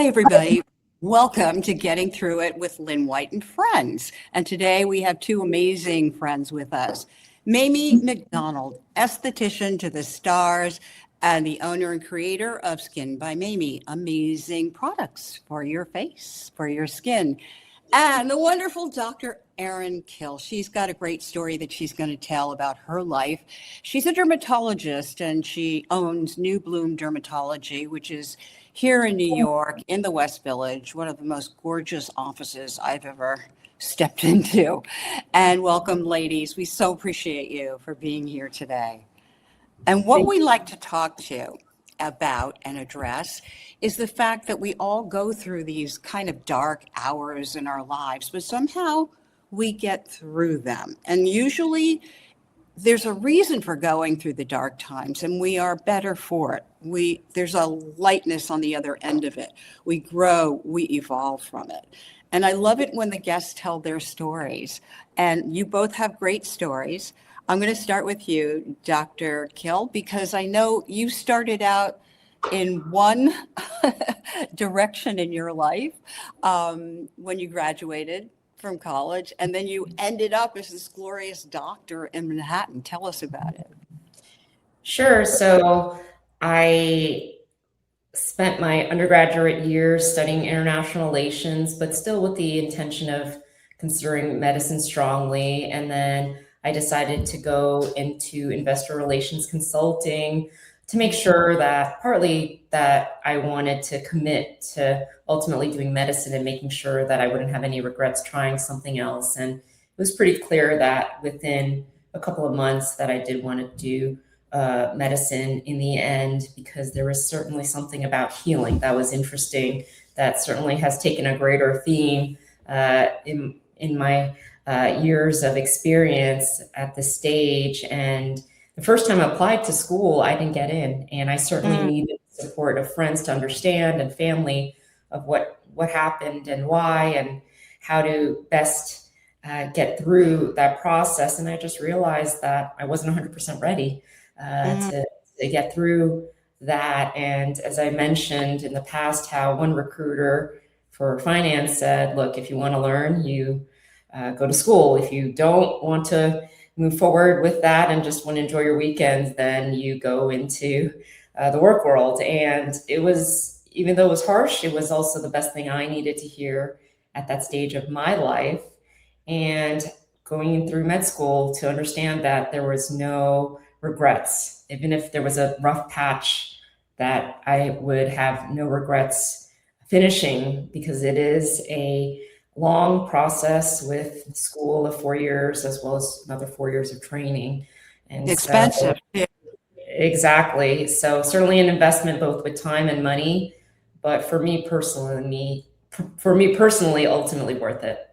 Hi, everybody. Welcome to Getting Through It with Lynn White and Friends. And today we have two amazing friends with us. Mamie McDonald, esthetician to the stars and the owner and creator of Skin by Mamie, amazing products for your face, for your skin. And the wonderful Dr. Erin Kil. She's got a great story that she's going to tell about her life. She's a dermatologist and she owns New Bloom Dermatology, which is here in New York in the West Village, one of the most gorgeous offices I've ever stepped into. And welcome, ladies. We so appreciate you for being here today. And what we like to talk to about and address is the fact that we all go through these kind of dark hours in our lives, but somehow we get through them. And usually there's a reason for going through the dark times, and we are better for it. There's a lightness on the other end of it. We grow, we evolve from it. And I love it when the guests tell their stories. And you both have great stories. I'm going to start with you, Dr. Kil, because I know you started out in one direction in your life when you graduated from college, and then you ended up as this glorious doctor in Manhattan. Tell us about it. Sure. So I spent my undergraduate years studying international relations, but still with the intention of considering medicine strongly. And then I decided to go into investor relations consulting to make sure that partly that I wanted to commit to ultimately doing medicine and making sure that I wouldn't have any regrets trying something else. And it was pretty clear that within a couple of months that I did want to do medicine in the end, because there was certainly something about healing that was interesting, that certainly has taken a greater theme in my years of experience at this stage. And the first time I applied to school, I didn't get in, and I certainly needed the support of friends to understand and family of what happened and why and how to best get through that process. And I just realized that I wasn't 100% ready to get through that. And as I mentioned in the past, how one recruiter for finance said, look, if you want to learn, you go to school. If you don't want to move forward with that and just want to enjoy your weekends, then you go into the work world. And it was, even though it was harsh, it was also the best thing I needed to hear at that stage of my life. And going through med school to understand that there was no regrets, even if there was a rough patch, that I would have no regrets finishing, because it is a long process with school of 4 years, as well as another 4 years of training. And expensive. So, exactly. So certainly an investment both with time and money, but for me personally, ultimately worth it.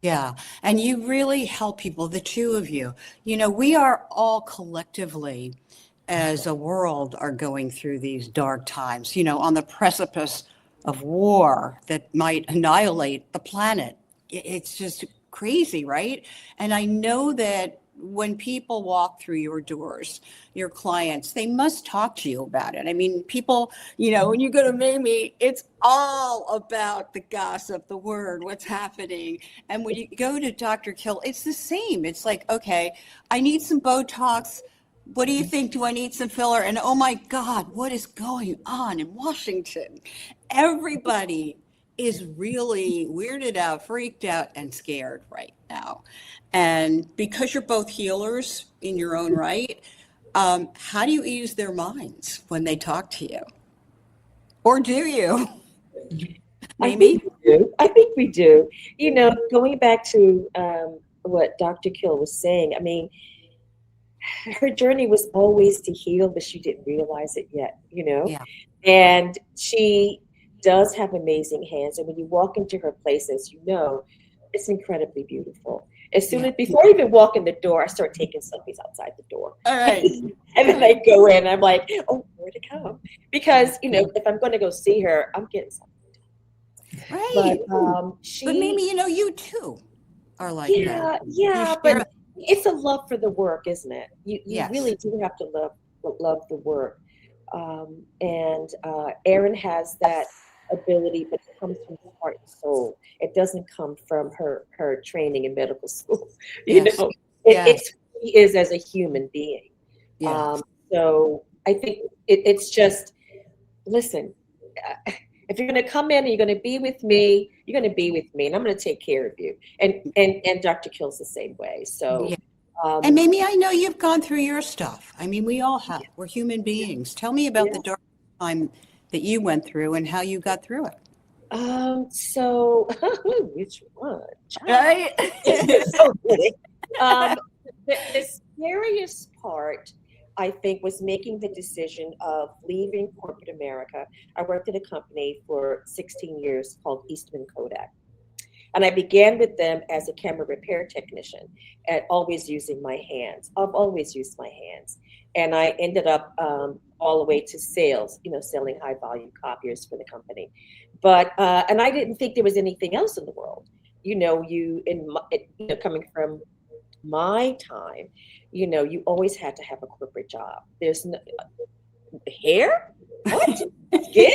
Yeah. And you really help people, the two of you. You know, we are all collectively as a world are going through these dark times, you know, on the precipice of war that might annihilate the planet. It's just crazy, right? And I know that when people walk through your doors, your clients, they must talk to you about it. I mean, people, you know, when you go to Mamie, it's all about the gossip, the word, what's happening. And when you go to Dr. Kil, it's the same. It's like, okay, I need some Botox. What do you think? Do I need some filler? And oh my God, what is going on in Washington? Everybody is really weirded out, freaked out, and scared right now. And because you're both healers in your own right, how do you ease their minds when they talk to you? Or do you? Mamie? I think we do. You know, going back to what Dr. Kil was saying, I mean, her journey was always to heal, but she didn't realize it yet, you know? Yeah. And she does have amazing hands. And when you walk into her places, you know, it's incredibly beautiful. As soon as, before I even walk in the door, I start taking selfies outside the door. All right. And then I go in, I'm like, oh, where to come? Because, you know, if I'm going to go see her, I'm getting something done. Right. But But Mamie, you know, you too are like that. Yeah, but it's a love for the work, isn't it? You Yes. really do have to love the work. And Erin has that ability, but it comes from heart and soul. It doesn't come from her training in medical school. You Yes. know, Yes. it's who she is as a human being. Yes. So I think it's just, listen, if you're going to come in and you're going to be with me, you're going to be with me, and I'm going to take care of you. And Dr. Kill's the same way. So, Yeah. And Mamie, I know you've gone through your stuff. I mean, we all have. We're human beings. Tell me about the dark time that you went through and how you got through it. So which one? Right? So good. The scariest part, I think, was making the decision of leaving corporate America. I worked at a company for 16 years called Eastman Kodak. And I began with them as a camera repair technician and always using my hands. I've always used my hands. And I ended up all the way to sales, selling high volume copiers for the company. But, and I didn't think there was anything else in the world. Coming from my time, you always had to have a corporate job. There's no hair? What? Skin?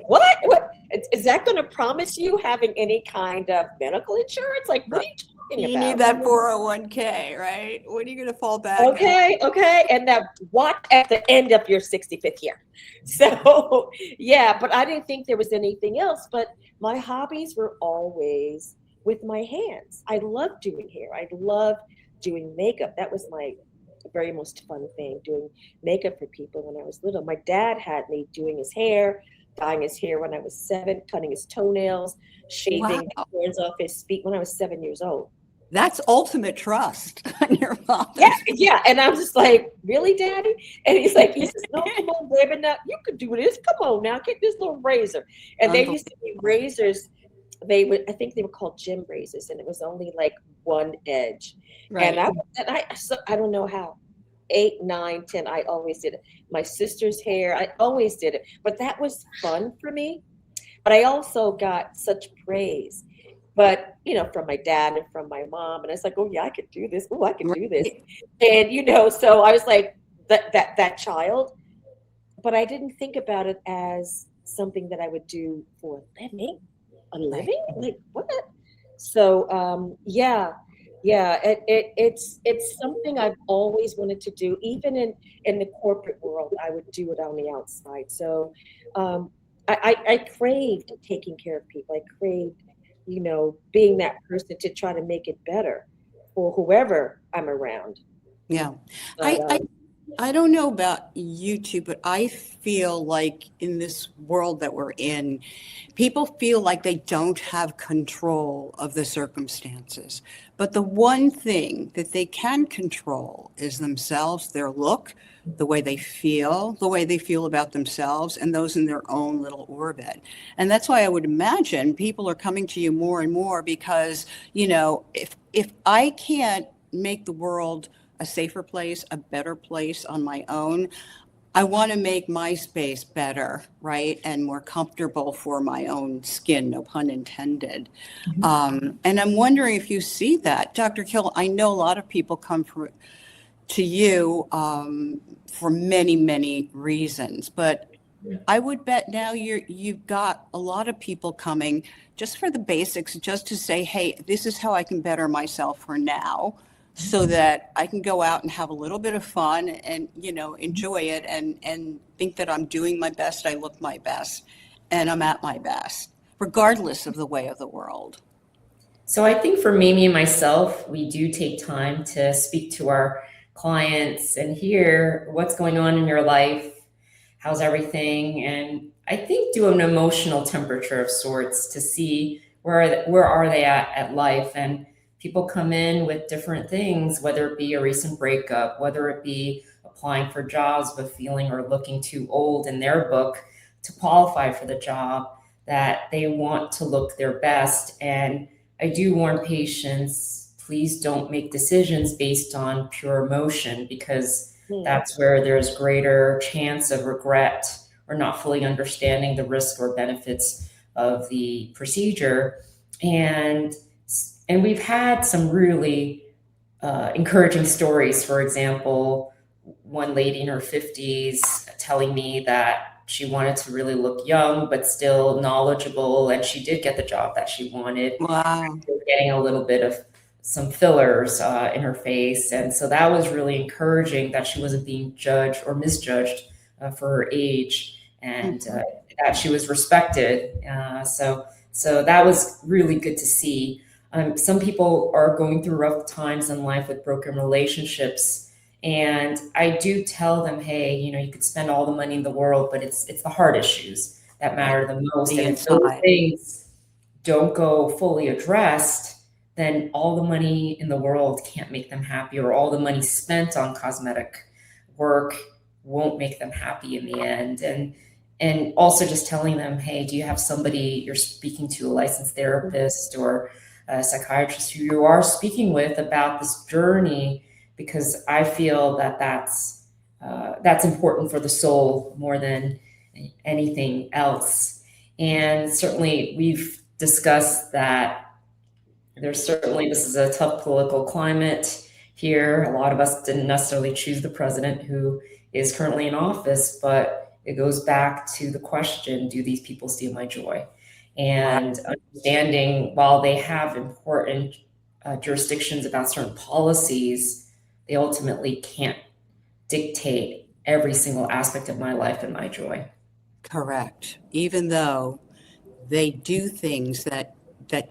What? Is that going to promise you having any kind of medical insurance? Like, what are you talking about? You need that 401k, right? When are you going to fall back? Okay. And that what at the end of your 65th year. So, yeah, but I didn't think there was anything else. But my hobbies were always with my hands. I loved doing hair. I loved doing makeup. That was my very most fun thing, doing makeup for people when I was little. My dad had me doing his hair, dyeing his hair when I was 7, cutting his toenails, shaving the corns off his feet when I was 7 years old. That's ultimate trust on your father. Yeah. And I'm just like, really, Daddy? And he says, no, come on, baby, now you could do this. Come on now, get this little razor. And they used to be razors. I think they were called gym razors, and it was only like one edge. Right. And I don't know how. 8, 9, 10, I always did it. My sister's hair, I always did it. But that was fun for me. But I also got such praise. But, from my dad and from my mom. And it's like, oh, yeah, I could do this. Oh, I could do this. And, so I was like that child. But I didn't think about it as something that I would do for a living. A living? Like, what? So, it's something I've always wanted to do. Even in the corporate world, I would do it on the outside. So I craved taking care of people. I craved, being that person to try to make it better for whoever I'm around. Yeah. I don't know about you two, but I feel like in this world that we're in, people feel like they don't have control of the circumstances. But the one thing that they can control is themselves, their look, the way they feel about themselves, and those in their own little orbit. And that's why I would imagine people are coming to you more and more because, if I can't make the world a safer place, a better place on my own, I want to make my space better, right? And more comfortable for my own skin, no pun intended. And I'm wondering if you see that. Dr. Kil, I know a lot of people come to you for many, many reasons, but I would bet now you've got a lot of people coming just for the basics, just to say, hey, this is how I can better myself for now, so that I can go out and have a little bit of fun and, enjoy it and think that I'm doing my best, I look my best, and I'm at my best, regardless of the way of the world. So I think for Mamie and myself, we do take time to speak to our clients and hear what's going on in your life, how's everything, and I think do an emotional temperature of sorts to see where are they at life. And people come in with different things, whether it be a recent breakup, whether it be applying for jobs but feeling or looking too old in their book to qualify for the job, that they want to look their best. And I do warn patients, please don't make decisions based on pure emotion, because that's where there's greater chance of regret or not fully understanding the risk or benefits of the procedure. And we've had some really encouraging stories. For example, one lady in her 50s telling me that she wanted to really look young, but still knowledgeable. And she did get the job that she wanted. Wow. Getting a little bit of some fillers in her face. And so that was really encouraging that she wasn't being judged or misjudged for her age, and that she was respected. So that was really good to see. Some people are going through rough times in life with broken relationships. And I do tell them, hey, you could spend all the money in the world, but it's the heart issues that matter the most. The And if those inside. things don't go fully addressed, then all the money in the world can't make them happy, or all the money spent on cosmetic work won't make them happy in the end. And also just telling them, hey, do you have somebody you're speaking to, a licensed therapist or a psychiatrist who you are speaking with about this journey? Because I feel that that's important for the soul more than anything else. And certainly we've discussed that this is a tough political climate here. A lot of us didn't necessarily choose the president who is currently in office, but it goes back to the question, do these people steal my joy? And understanding, while they have important jurisdictions about certain policies, they ultimately can't dictate every single aspect of my life and my joy. Correct. Even though they do things that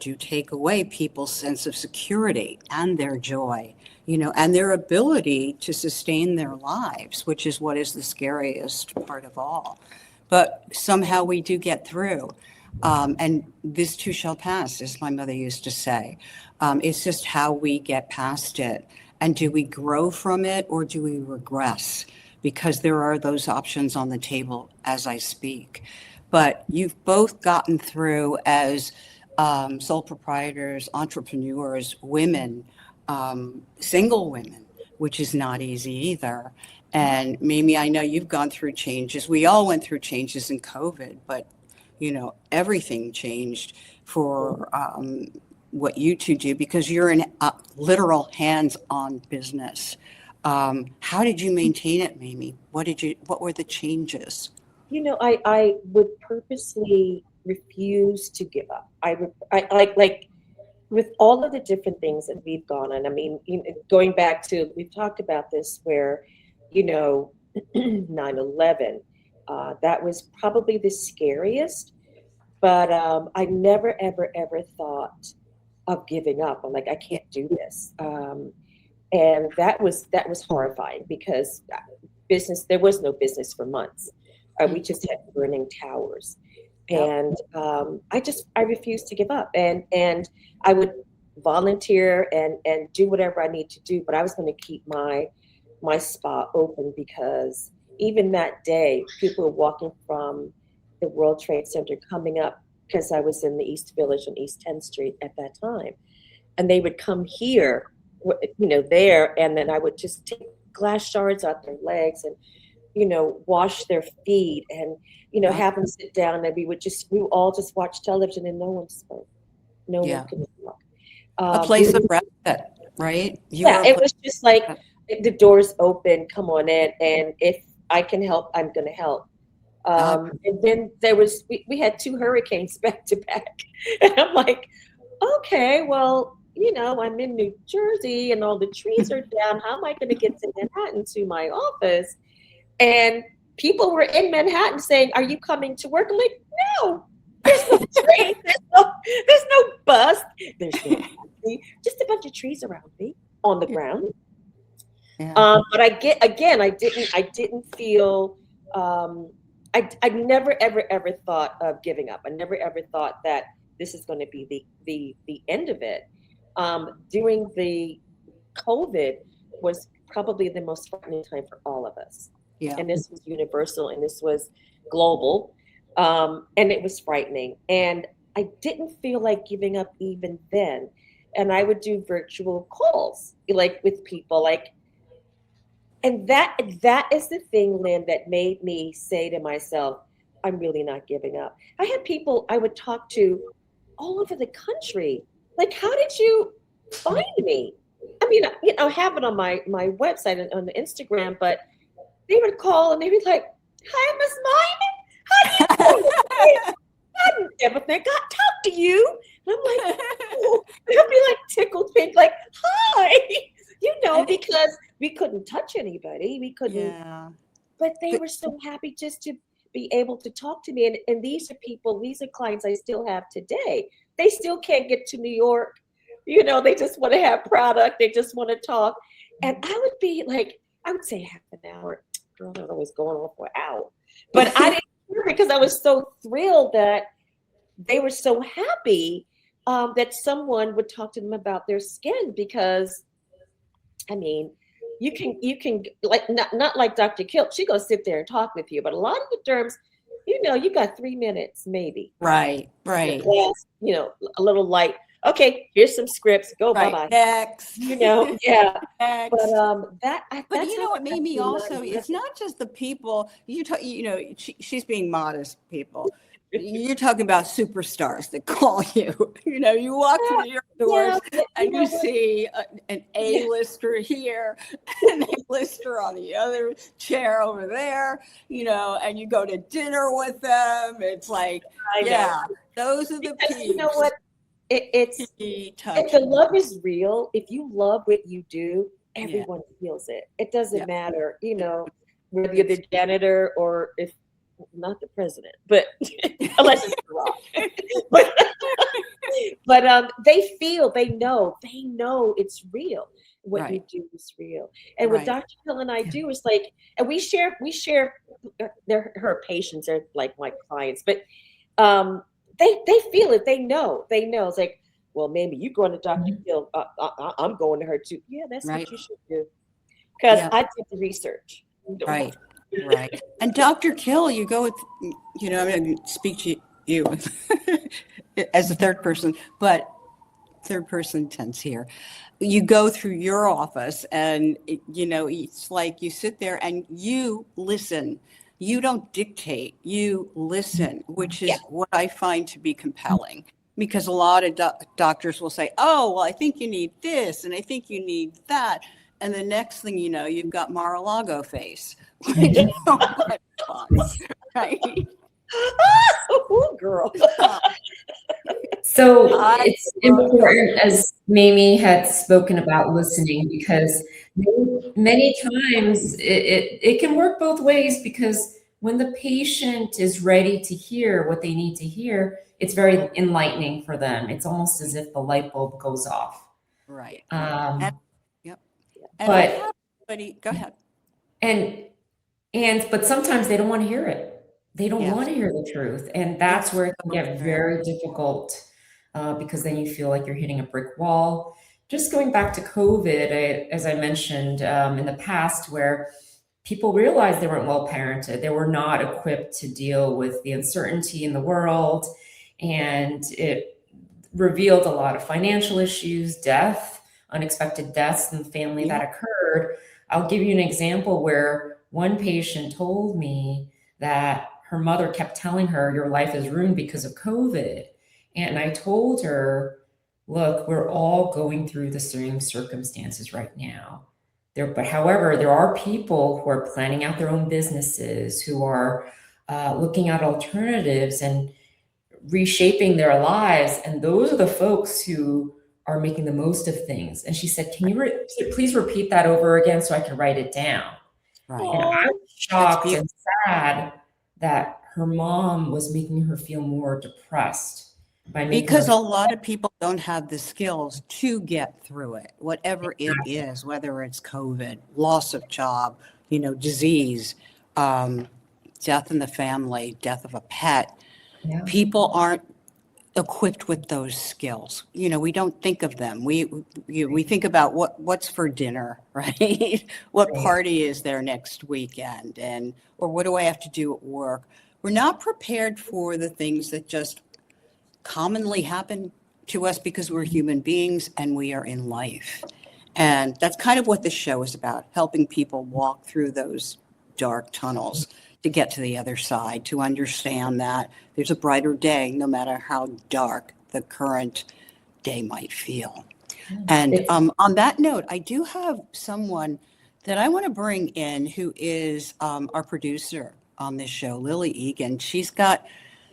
do take away people's sense of security and their joy, and their ability to sustain their lives, which is what is the scariest part of all. But somehow we do get through. And this too shall pass, as my mother used to say. It's just how we get past it. And do we grow from it, or do we regress? Because there are those options on the table as I speak. But you've both gotten through as sole proprietors, entrepreneurs, women, single women, which is not easy either. And Mamie, I know you've gone through changes. We all went through changes in COVID, but everything changed for what you two do, because you're in literal hands-on business. How did you maintain it, Mamie? What were the changes? I would purposely refuse to give up. I like with all of the different things that we've gone on. I mean, going back to, we've talked about this where, 9/11, that was probably the scariest, but I never, ever, ever thought of giving up. I'm like, I can't do this. And that was horrifying, because there was no business for months. We just had burning towers. And I refused to give up. And I would volunteer and do whatever I need to do, but I was going to keep my spa open, because even that day, people were walking from the World Trade Center coming up, because I was in the East Village on East 10th Street at that time. And they would come here, there, and then I would just take glass shards out their legs and, wash their feet and, have them sit down, and we would all just watch television, and no one spoke. No one could talk. A place of respite, right? It was just like, the door's open, come on in, and if I can help, I'm going to help. And then we had 2 hurricanes back to back, and I'm like, okay, well, I'm in New Jersey and all the trees are down. How am I going to get to Manhattan to my office? And people were in Manhattan saying, are you coming to work? I'm like, no, there's no train. There's no bus. There's no taxi, just a bunch of trees around me on the ground. Yeah. But I didn't feel, I never, ever, ever thought of giving up. I never, ever thought that this is going to be the end of it. During the COVID was probably the most frightening time for all of us. Yeah. And this was universal, and this was global. And it was frightening. And I didn't feel like giving up even then. And I would do virtual calls, like with people, and that is the thing, Lynn, that made me say to myself, I'm really not giving up. I had people I would talk to all over the country. Like, how did you find me? I mean, I have it on my website and on the Instagram, but they would call and they'd be like, hi, Miss Mine. I never think I'd talk to you. And I'm like, oh. They'll be like tickled pink, like, hi, because we couldn't touch anybody. We couldn't, Yeah. but they were so happy just to be able to talk to me. And these are clients I still have today. They still can't get to New York. They just want to have product. They just want to talk. And I would be like, I would say half an hour. Girl, I was always going on for an hour. But I didn't care because I was so thrilled that they were so happy that someone would talk to them about their skin, because I mean, you can like not like Dr. Kil. She gonna sit there and talk with you, but a lot of the derms, you got 3 minutes maybe. Right. Glass, a little light. Okay, here's some scripts. Go bye-bye. Next. Yeah. Next. But But you know what made me also, it's not just the people, she's being modest, people. You're talking about superstars that call you. You walk through your doors and you see an A-lister here, an A-lister on the other chair over there, and you go to dinner with them. It's like, those are the people. You know what? If the love is real, if you love what you do, everyone feels it. It doesn't matter, whether you're the janitor or if not the president, but unless it's wrong. but they know it's real. What you do is real. And what Dr. Kil and I do is like, and we share her patients are like my clients, but they feel it. They know. It's like, well, maybe you going to Dr. Kil. I'm going to her too. Yeah, that's what you should do. Because I did the research. Right. And Dr. Kil, you go with, I'm going to speak to you as a third person, but third person tense here. You go through your office and, it's like you sit there and you listen. You don't dictate, you listen, which is what I find to be compelling, because a lot of doctors will say, oh, well, I think you need this and I think you need that. And the next thing you know, you've got Mar-a-Lago face. Right? Oh, girl. So it's important, as Mamie had spoken about, listening, because many times it can work both ways, because when the patient is ready to hear what they need to hear, it's very enlightening for them. It's almost as if the light bulb goes off. Right. But go ahead. But sometimes they don't want to hear it. They don't want to hear the truth. And that's where it can get very difficult, because then you feel like you're hitting a brick wall. Just going back to COVID, as I mentioned in the past, where people realized they weren't well parented. They were not equipped to deal with the uncertainty in the world. And it revealed a lot of financial issues, unexpected deaths in the family that occurred. I'll give you an example where one patient told me that her mother kept telling her, your life is ruined because of COVID. And I told her, look, we're all going through the same circumstances right now. However, there are people who are planning out their own businesses, who are looking at alternatives and reshaping their lives. And those are the folks who are making the most of things. And she said, can you please repeat that over again so I can write it down? Right. And I was shocked and sad that her mom was making her feel more depressed. Because a lot of people don't have the skills to get through it, whatever it is, whether it's COVID, loss of job, disease, death in the family, death of a pet. Yeah. People aren't equipped with those skills. We don't think of them. We think about what's for dinner, right? What party is there next weekend, or what do I have to do at work? We're not prepared for the things that just commonly happen to us because we're human beings and we are in life. And that's kind of what this show is about, helping people walk through those dark tunnels to get to the other side, to understand that there's a brighter day, no matter how dark the current day might feel. And on that note, I do have someone that I want to bring in who is our producer on this show, Lily Egan. She's got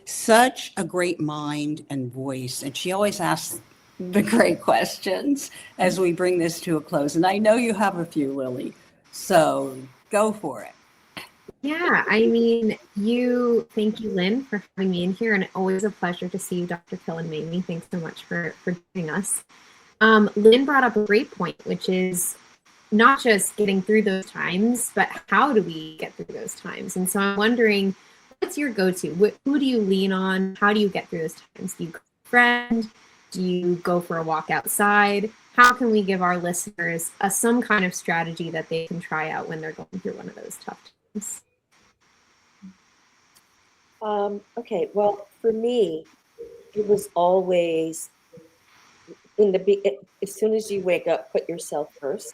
Such a great mind and voice, and she always asks the great questions as we bring this to a close. And I know you have a few, Lily, so go for it. Yeah, I mean, thank you, Lynn, for having me in here, and always a pleasure to see you, Dr. Kil and Mamie. Thanks so much for joining us. Lynn brought up a great point, which is not just getting through those times, but how do we get through those times? And so I'm wondering, what's your go-to? Who do you lean on? How do you get through those times? Do you call a friend? Do you go for a walk outside? How can we give our listeners some kind of strategy that they can try out when they're going through one of those tough times? Okay, well, for me, it was always as soon as you wake up, put yourself first,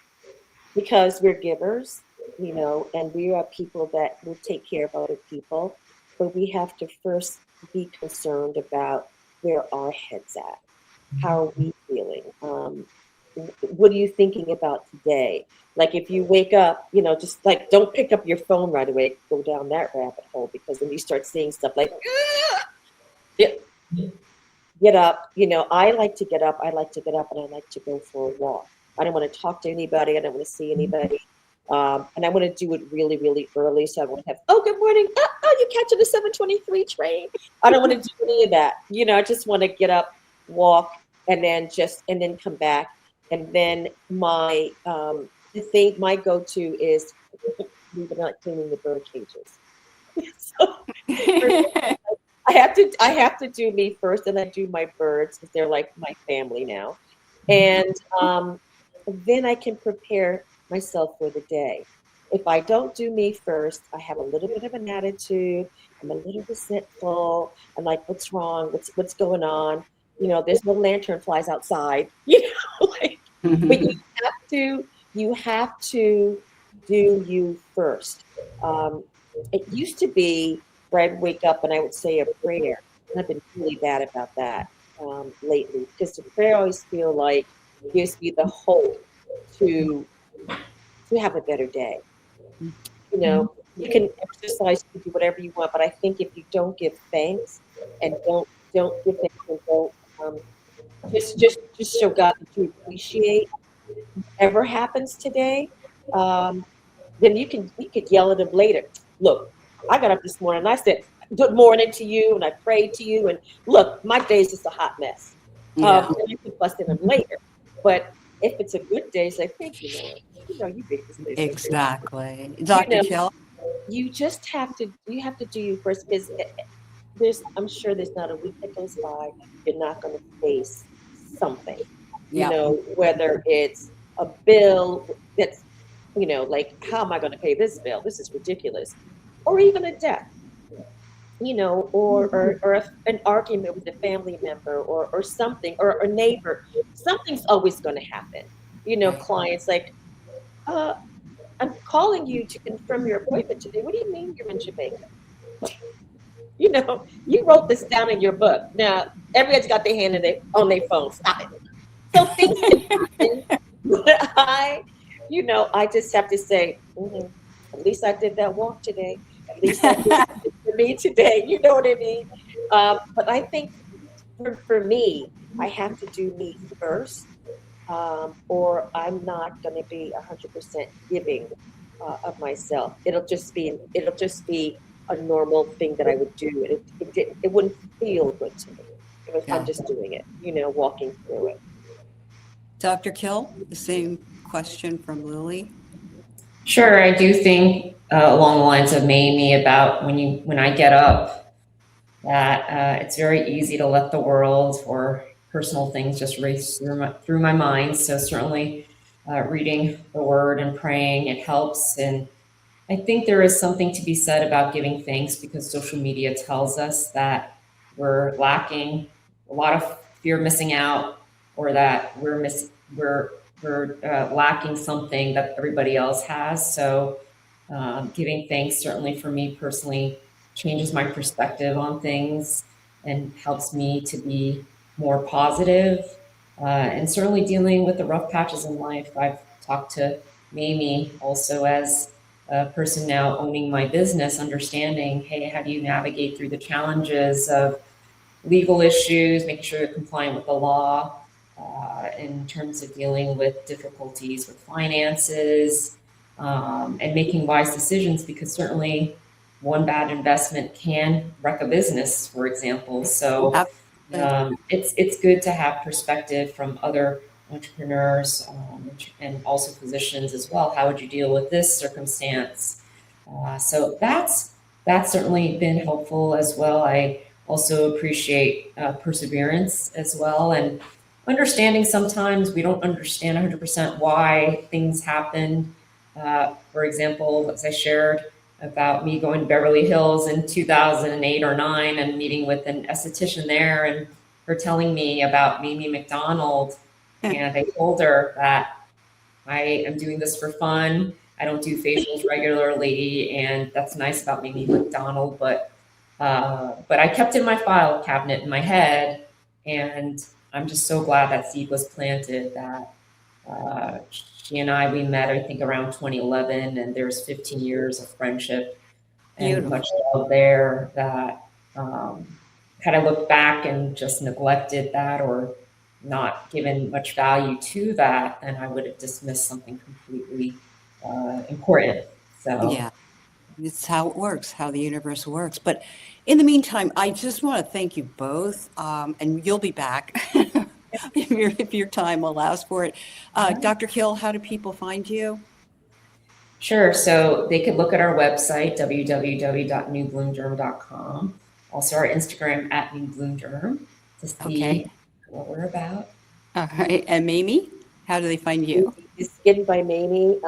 because we're givers, and we are people that will take care of other people, but we have to first be concerned about where our head's at. How are we feeling? What are you thinking about today? Like if you wake up, just like don't pick up your phone right away, go down that rabbit hole, because then you start seeing stuff like, get up. I like to get up. I like to get up and I like to go for a walk. I don't want to talk to anybody. I don't want to see anybody. And I want to do it really, really early. So I won't have, good morning. Oh, you're catching the 7:23 train. I don't want to do any of that. I just want to get up, walk, and then come back. And then my go-to is we've been not cleaning the bird cages. So I have to do me first, and I do my birds because they're like my family now. And then I can prepare myself for the day. If I don't do me first, I have a little bit of an attitude. I'm a little resentful. I'm like, what's wrong? What's going on? There's no lantern flies outside. But you have to do you first. It used to be where I'd wake up and I would say a prayer. And I've been really bad about that lately, because the prayer I always feel like gives me the hope to have a better day. You can exercise, you can do whatever you want, but I think if you don't give thanks and don't give thanks and don't just show God that you appreciate whatever happens today, then you could yell at him later. Look, I got up this morning and I said, good morning to you, and I prayed to you, and look, my day's just a hot mess. Yeah. And you can bust at him later. But if it's a good day, say, thank you, Lord. You make this day. Exactly. Dr. Kil? You just have to do you first, because I'm sure there's not a week that goes by you're not going to face something. Yeah. Whether it's a bill that's, like, how am I going to pay this bill? This is ridiculous. Or even a death, or an argument with a family member or something, or a neighbor. Something's always going to happen. Clients like, I'm calling you to confirm your appointment today. What do you mean you're in Jamaica? You wrote this down in your book. Now, everybody's got their hand on their phone. Stop it. So things can happen. But I just have to say, at least I did that walk today. At least I did it for me today. You know what I mean? But I think for me, I have to do me first, or I'm not going to be 100% giving of myself. It'll just be a normal thing that I would do. It wouldn't feel good to me if I'm just doing it, walking through it. Dr. Kil, the same question from Lily. Sure, I do think along the lines of Mamie about when I get up, that it's very easy to let the world or personal things just race through my mind. So certainly reading the word and praying, it helps. And I think there is something to be said about giving thanks, because social media tells us that we're lacking a lot of fear of missing out, or that we're lacking something that everybody else has. So giving thanks, certainly for me personally, changes my perspective on things and helps me to be more positive. And certainly dealing with the rough patches in life. I've talked to Mamie also as a person now owning my business, understanding, hey, how do you navigate through the challenges of legal issues, making sure you're compliant with the law, in terms of dealing with difficulties with finances, and making wise decisions, because certainly one bad investment can wreck a business, for example. So it's good to have perspective from other entrepreneurs, and also physicians as well. How would you deal with this circumstance? So that's certainly been helpful as well. I also appreciate perseverance as well, and understanding sometimes we don't understand 100% why things happen. For example, as I shared about me going to Beverly Hills in 2008 or 9 and meeting with an esthetician there, and her telling me about Mamie McDonald. And I told her that I am doing this for fun. I don't do facials regularly, and that's nice about Mamie McDonald, but I kept in my file cabinet in my head, and I'm just so glad that seed was planted, that she and I, we met, I think, around 2011, and there's 15 years of friendship and much love there, that had I looked back and just neglected that or not given much value to that, then I would have dismissed something completely important. So Yeah, it's how it works, how the universe works. But in the meantime, I just want to thank you both, and you'll be back if your time allows for it. Dr. Kil, how do people find you? Sure. So they could look at our website, www.newbloomderm.com. Also our Instagram @newbloomderm to see what we're about. All right. And Mamie, how do they find you? Skin by Mamie,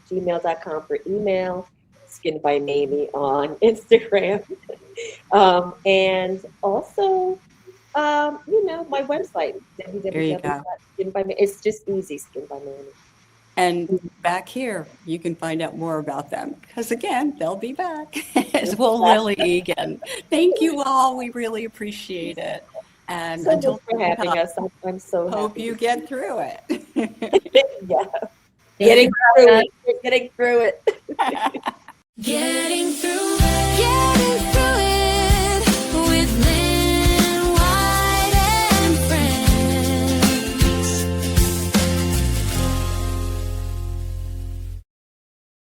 gmail.com for email, Skin by Mamie on Instagram. And also, my website, www.skinbymamie. It's just easy, Skin by Mamie. And back here, you can find out more about them, because again, they'll be back, as will Lily Egan. Thank you all. We really appreciate it. And so until for having us, I'm so hope happy. you get through it. Yeah. Getting through it. Getting through it. Getting through